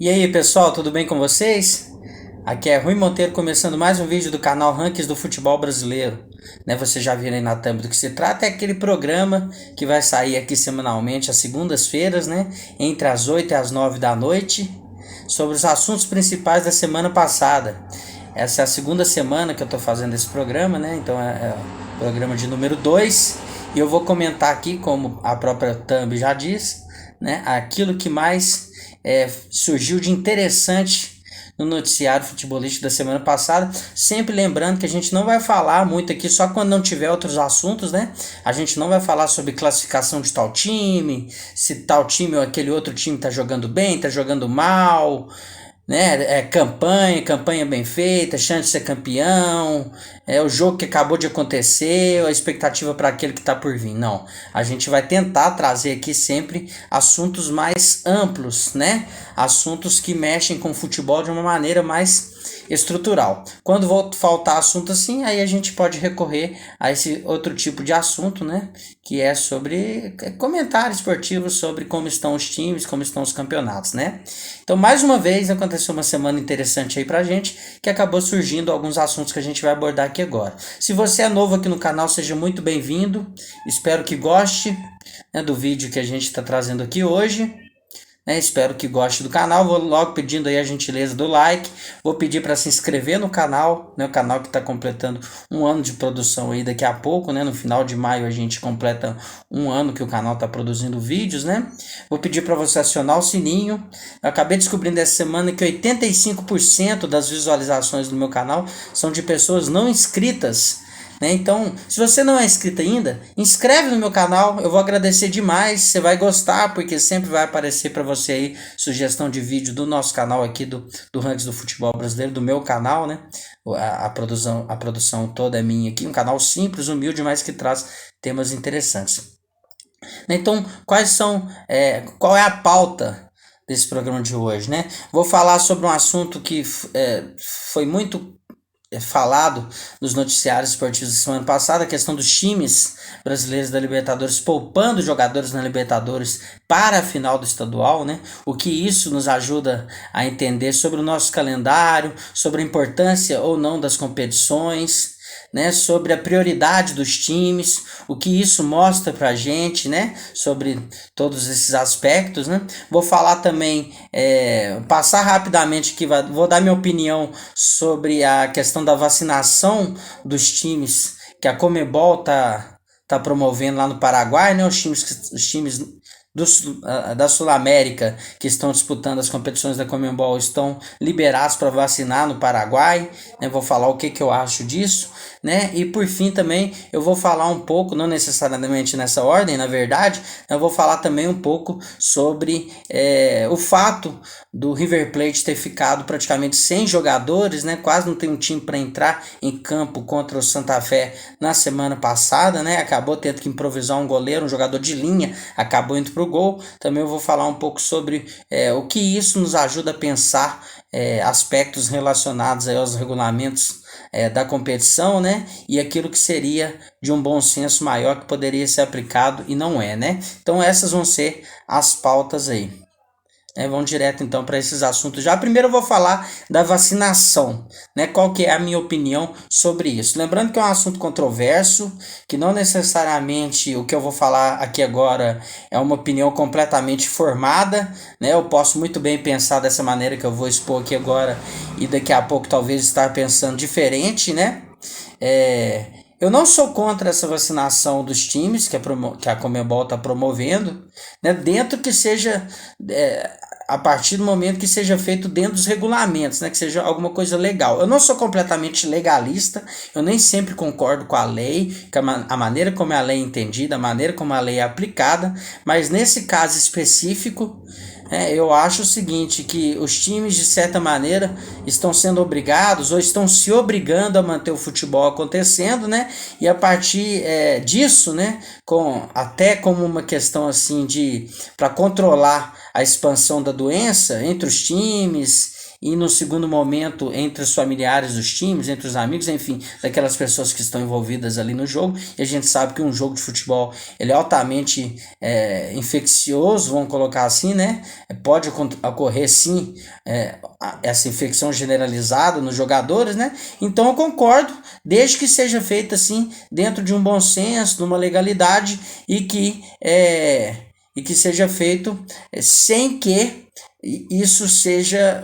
E aí pessoal, tudo bem com vocês? Aqui é Rui Monteiro começando mais um vídeo do canal Rankings do Futebol Brasileiro. Você já viu aí na thumb do que se trata, é aquele programa que vai sair aqui semanalmente às segundas-feiras, entre as 8 e as 9 da noite, sobre os assuntos principais da semana passada. Essa é a segunda semana que eu estou fazendo esse programa, então é o programa de número 2, e eu vou comentar aqui, como a própria thumb já diz, aquilo que mais surgiu de interessante no noticiário futebolístico da semana passada, sempre lembrando que a gente não vai falar muito aqui só quando não tiver outros assuntos, A gente não vai falar sobre classificação de tal time, se tal time ou aquele outro time tá jogando bem, tá jogando mal, campanha bem feita, chance de ser campeão, o jogo que acabou de acontecer, a expectativa para aquele que está por vir. Não, a gente vai tentar trazer aqui sempre assuntos mais amplos, assuntos que mexem com o futebol de uma maneira mais estrutural. Quando faltar assunto assim, aí a gente pode recorrer a esse outro tipo de assunto, que é sobre comentários esportivos sobre como estão os times, como estão os campeonatos, Então, mais uma vez, aconteceu uma semana interessante aí pra gente, que acabou surgindo alguns assuntos que a gente vai abordar aqui agora. Se você é novo aqui no canal, seja muito bem-vindo. Espero que goste, do vídeo que a gente está trazendo aqui hoje. Espero que goste do canal. Vou logo pedindo aí a gentileza do like. Vou pedir para se inscrever no canal, o canal que está completando um ano de produção aí daqui a pouco, no final de maio a gente completa um ano que o canal está produzindo vídeos, Vou pedir para você acionar o sininho. Eu acabei descobrindo essa semana que 85% das visualizações do meu canal são de pessoas não inscritas. Então, se você não é inscrito ainda, inscreve no meu canal, eu vou agradecer demais, você vai gostar, porque sempre vai aparecer para você aí sugestão de vídeo do nosso canal aqui, do Rankings do Futebol Brasileiro, do meu canal, a produção toda é minha aqui, um canal simples, humilde, mas que traz temas interessantes. Então, qual é a pauta desse programa de hoje, Vou falar sobre um assunto que foi muito falado nos noticiários esportivos da semana passada, a questão dos times brasileiros da Libertadores poupando jogadores na Libertadores para a final do estadual, O que isso nos ajuda a entender sobre o nosso calendário, sobre a importância ou não das competições, sobre a prioridade dos times, o que isso mostra pra gente, sobre todos esses aspectos, Vou falar também, passar rapidamente aqui, vou dar minha opinião sobre a questão da vacinação dos times que a Conmebol tá promovendo lá no Paraguai, os times da Sul-América que estão disputando as competições da Conmebol estão liberados para vacinar no Paraguai, Vou falar o que eu acho disso, E por fim também eu vou falar um pouco, não necessariamente nessa ordem, na verdade, eu vou falar também um pouco sobre o fato do River Plate ter ficado praticamente sem jogadores, quase não tem um time para entrar em campo contra o Santa Fé na semana passada, Acabou tendo que improvisar um goleiro, um jogador de linha, acabou indo pro gol. Também eu vou falar um pouco sobre o que isso nos ajuda a pensar aspectos relacionados aí aos regulamentos da competição, e aquilo que seria de um bom senso maior que poderia ser aplicado e não é, Então essas vão ser as pautas aí. Vamos direto então para esses assuntos. Já primeiro eu vou falar da vacinação, Qual que é a minha opinião sobre isso? Lembrando que é um assunto controverso, que não necessariamente o que eu vou falar aqui agora é uma opinião completamente formada, Eu posso muito bem pensar dessa maneira que eu vou expor aqui agora e daqui a pouco talvez estar pensando diferente, Eu não sou contra essa vacinação dos times que a Conmebol está promovendo, dentro que seja, a partir do momento que seja feito dentro dos regulamentos, que seja alguma coisa legal. Eu não sou completamente legalista, eu nem sempre concordo com a lei, com a maneira como a lei é entendida, a maneira como a lei é aplicada, mas nesse caso específico, eu acho o seguinte, que os times de certa maneira estão sendo obrigados ou estão se obrigando a manter o futebol acontecendo, e a partir disso, até como uma questão assim para controlar a expansão da doença entre os times e no segundo momento entre os familiares dos times, entre os amigos, enfim, daquelas pessoas que estão envolvidas ali no jogo. E a gente sabe que um jogo de futebol ele é altamente infeccioso, vamos colocar assim, né? Pode ocorrer sim essa infecção generalizada nos jogadores, né? Então eu concordo, desde que seja feita assim dentro de um bom senso, de uma legalidade e que seja feito sem que isso seja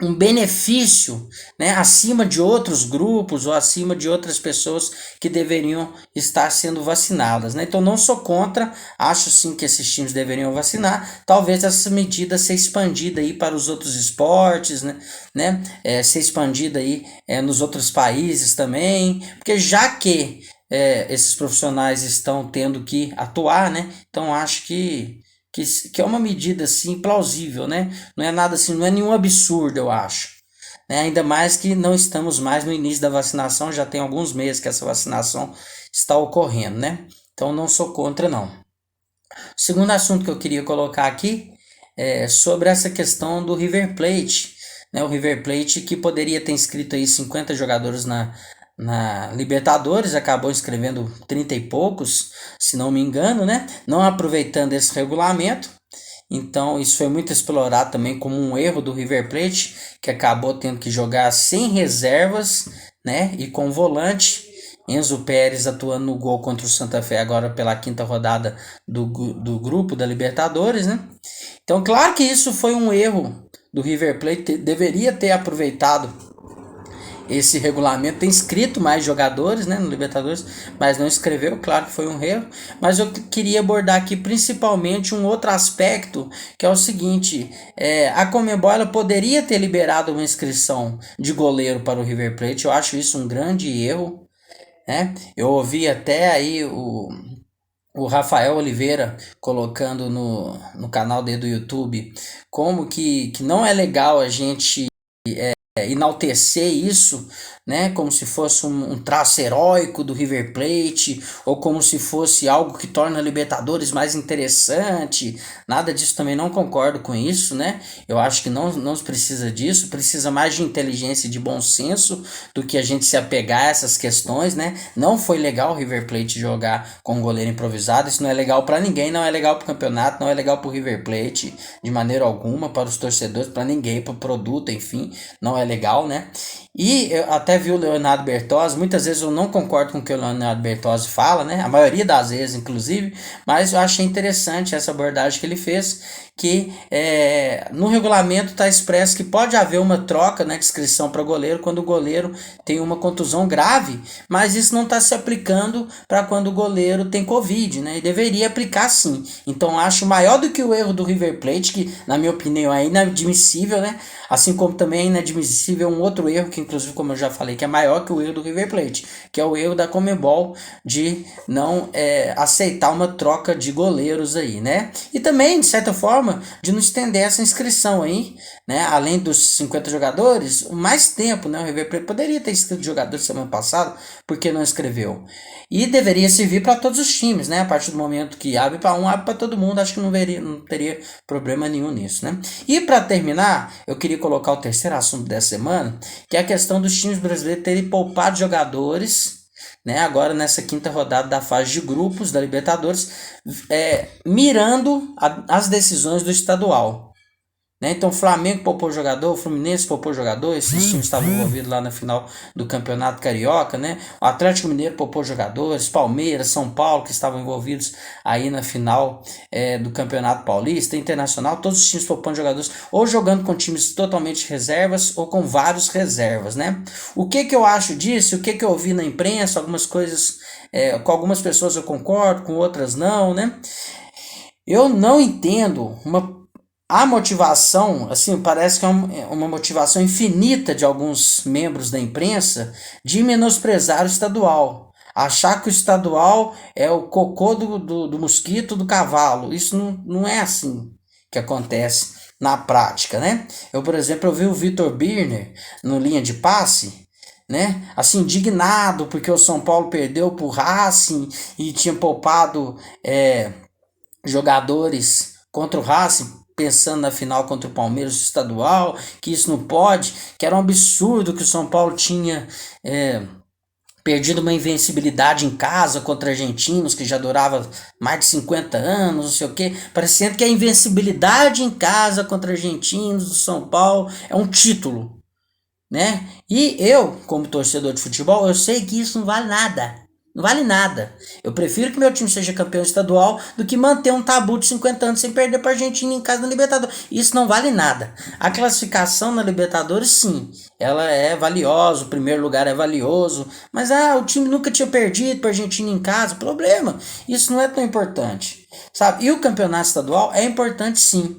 um benefício, né, acima de outros grupos ou acima de outras pessoas que deveriam estar sendo vacinadas, né? Então não sou contra, acho sim que esses times deveriam vacinar, talvez essa medida seja expandida aí para os outros esportes, né? Ser expandida aí nos outros países também, porque já que esses profissionais estão tendo que atuar, né? Então acho que é uma medida assim plausível, né? Não é nada assim, não é nenhum absurdo, eu acho. Né? Ainda mais que não estamos mais no início da vacinação, já tem alguns meses que essa vacinação está ocorrendo, né? Então não sou contra, não. O segundo assunto que eu queria colocar aqui é sobre essa questão do River Plate, né? O River Plate que poderia ter inscrito aí 50 jogadores na Libertadores, acabou inscrevendo 30 e poucos, se não me engano, né? Não aproveitando esse regulamento. Então isso foi muito explorado também como um erro do River Plate, que acabou tendo que jogar sem reservas, né? E com volante. Enzo Pérez atuando no gol contra o Santa Fé agora pela quinta rodada do grupo da Libertadores, né? Então claro que isso foi um erro do River Plate, deveria ter aproveitado esse regulamento, tem inscrito mais jogadores, né, no Libertadores, mas não escreveu, claro que foi um erro. Mas eu queria abordar aqui principalmente um outro aspecto, que é o seguinte: a Conmebol ela poderia ter liberado uma inscrição de goleiro para o River Plate. Eu acho isso um grande erro, né? Eu ouvi até aí o Rafael Oliveira colocando no canal dele do YouTube como que não é legal a gente enaltecer isso, né, como se fosse um traço heróico do River Plate, ou como se fosse algo que torna a Libertadores mais interessante. Nada disso, também não concordo com isso, né? Eu acho que não precisa disso, precisa mais de inteligência e de bom senso do que a gente se apegar a essas questões, né? Não foi legal o River Plate jogar com um goleiro improvisado, isso não é legal para ninguém, não é legal para o campeonato, não é legal para o River Plate de maneira alguma, para os torcedores, para ninguém, para o produto, enfim, não é legal, né? E eu até vi o Leonardo Bertozzi, muitas vezes eu não concordo com o que o Leonardo Bertozzi fala, né? A maioria das vezes, inclusive, mas eu achei interessante essa abordagem que ele fez, que no regulamento está expresso que pode haver uma troca, né, de inscrição para goleiro quando o goleiro tem uma contusão grave, mas isso não está se aplicando para quando o goleiro tem Covid, né? E deveria aplicar sim. Então acho maior do que o erro do River Plate, que na minha opinião é inadmissível, né? Assim como também é inadmissível um outro erro, que inclusive, como eu já falei, que é maior que o erro do River Plate, que é o erro da Conmebol de não aceitar uma troca de goleiros aí, né? E também, de certa forma, de não estender essa inscrição aí, né? Além dos 50 jogadores, mais tempo, né? O River Plate poderia ter inscrito jogadores semana passada, porque não escreveu. E deveria servir para todos os times, né? A partir do momento que abre para um, abre para todo mundo, acho que não teria problema nenhum nisso, né? E para terminar, eu queria colocar o terceiro assunto dessa semana, que é a questão dos times brasileiros terem poupado jogadores, né, agora nessa quinta rodada da fase de grupos da Libertadores, mirando as decisões do estadual. Né? Então o Flamengo poupou jogador, o Fluminense poupou jogador, esses times estavam envolvidos lá na final do Campeonato Carioca, né? O Atlético Mineiro poupou jogadores, Palmeiras, São Paulo, que estavam envolvidos aí na final do Campeonato Paulista, Internacional, todos os times poupando jogadores, ou jogando com times totalmente reservas, ou com vários reservas, né? O que eu acho disso, o que eu ouvi na imprensa, algumas coisas, com algumas pessoas eu concordo, com outras não, né? Eu não entendo a motivação, assim, parece que é uma motivação infinita de alguns membros da imprensa de menosprezar o estadual. Achar que o estadual é o cocô do mosquito do cavalo. Isso não é assim que acontece na prática, né? Eu, por exemplo, eu vi o Vitor Birner no linha de passe, né? Assim, indignado porque o São Paulo perdeu pro Racing e tinha poupado jogadores contra o Racing pensando na final contra o Palmeiras estadual, que isso não pode, que era um absurdo que o São Paulo tinha perdido uma invencibilidade em casa contra argentinos que já durava mais de 50 anos, não sei o quê, parecendo que a invencibilidade em casa contra argentinos do São Paulo é um título, né? E eu, como torcedor de futebol, eu sei que isso não vale nada. Não vale nada. Eu prefiro que meu time seja campeão estadual do que manter um tabu de 50 anos sem perder para a Argentina em casa na Libertadores. Isso não vale nada. A classificação na Libertadores, sim, ela é valiosa, o primeiro lugar é valioso, mas o time nunca tinha perdido para a Argentina em casa. Problema. Isso não é tão importante, sabe? E o campeonato estadual é importante, sim,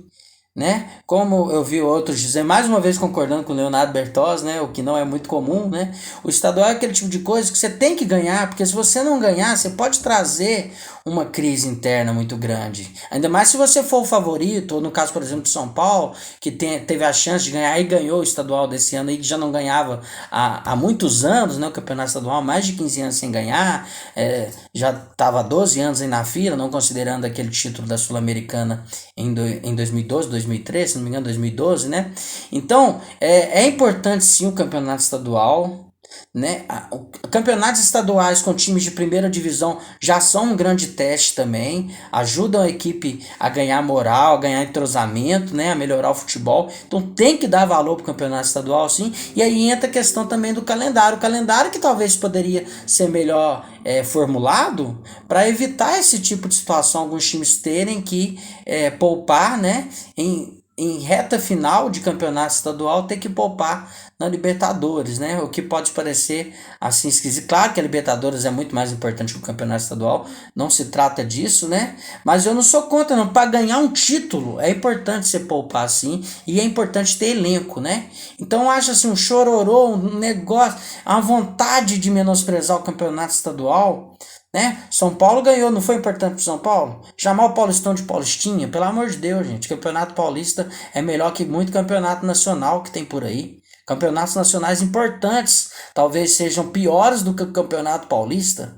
né? Como eu vi outros dizer, mais uma vez concordando com o Leonardo Bertozzi, né? O que não é muito comum, né? O estadual é aquele tipo de coisa que você tem que ganhar, porque se você não ganhar, você pode trazer uma crise interna muito grande. Ainda mais se você for o favorito, ou no caso, por exemplo, de São Paulo, que teve a chance de ganhar e ganhou o estadual desse ano, e que já não ganhava há muitos anos, né? O campeonato estadual, mais de 15 anos sem ganhar, já estava há 12 anos aí na fila, não considerando aquele título da Sul-Americana em 2012, 2013, se não me engano, 2012, né? Então, é importante sim o campeonato estadual, né? Campeonatos estaduais com times de primeira divisão já são um grande teste também, ajudam a equipe a ganhar moral, a ganhar entrosamento, né? A melhorar o futebol. Então tem que dar valor para o campeonato estadual, sim. E aí entra a questão também do calendário. O calendário que talvez poderia ser melhor formulado para evitar esse tipo de situação, alguns times terem que poupar, né? Em reta final de campeonato estadual, ter que poupar na Libertadores, né? O que pode parecer assim esquisito. Claro que a Libertadores é muito mais importante que o campeonato estadual, não se trata disso, né? Mas eu não sou contra, não. Para ganhar um título é importante você poupar assim, e é importante ter elenco, né? Então eu acho assim um chororô, um negócio, uma vontade de menosprezar o campeonato estadual, né? São Paulo ganhou, não foi importante pro São Paulo? Chamar o Paulistão de Paulistinha, pelo amor de Deus, gente. Campeonato Paulista é melhor que muito campeonato nacional que tem por aí. Campeonatos nacionais importantes talvez sejam piores do que o Campeonato Paulista,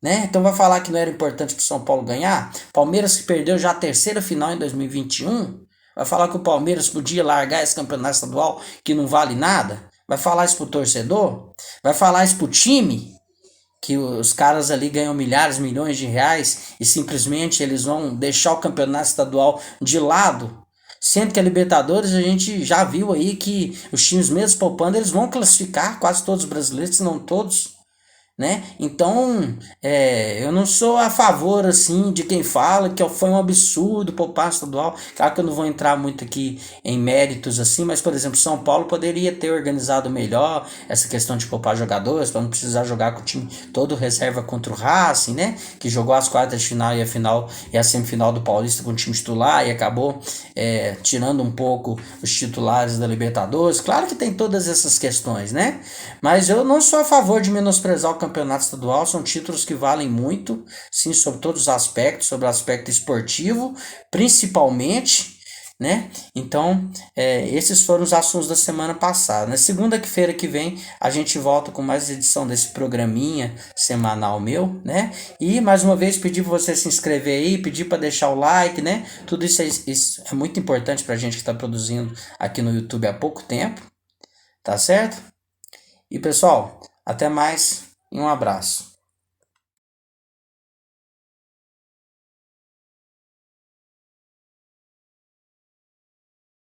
né? Então vai falar que não era importante pro São Paulo ganhar? Palmeiras que perdeu já a terceira final em 2021, vai falar que o Palmeiras podia largar esse campeonato estadual que não vale nada? Vai falar isso pro torcedor? Vai falar isso pro time? Que os caras ali ganham milhares, milhões de reais e simplesmente eles vão deixar o campeonato estadual de lado, sendo que a Libertadores a gente já viu aí que os times mesmo poupando eles vão classificar quase todos os brasileiros, se não todos, né? Então, eu não sou a favor, assim, de quem fala que foi um absurdo poupar estadual. Claro que eu não vou entrar muito aqui em méritos, assim, mas, por exemplo, São Paulo poderia ter organizado melhor essa questão de poupar jogadores, para não precisar jogar com o time todo reserva contra o Racing, né? Que jogou as quartas de final e a semifinal do Paulista com o time titular e acabou tirando um pouco os titulares da Libertadores. Claro que tem todas essas questões, né? Mas eu não sou a favor de menosprezar o campeonato estadual, são títulos que valem muito, sim, sobre todos os aspectos, sobre o aspecto esportivo, principalmente, né? Então, esses foram os assuntos da semana passada. Na segunda-feira que vem, a gente volta com mais edição desse programinha semanal meu, né? E, mais uma vez, pedir para você se inscrever aí, pedir para deixar o like, né? Tudo isso é muito importante para a gente que está produzindo aqui no YouTube há pouco tempo, tá certo? E, pessoal, até mais e um abraço.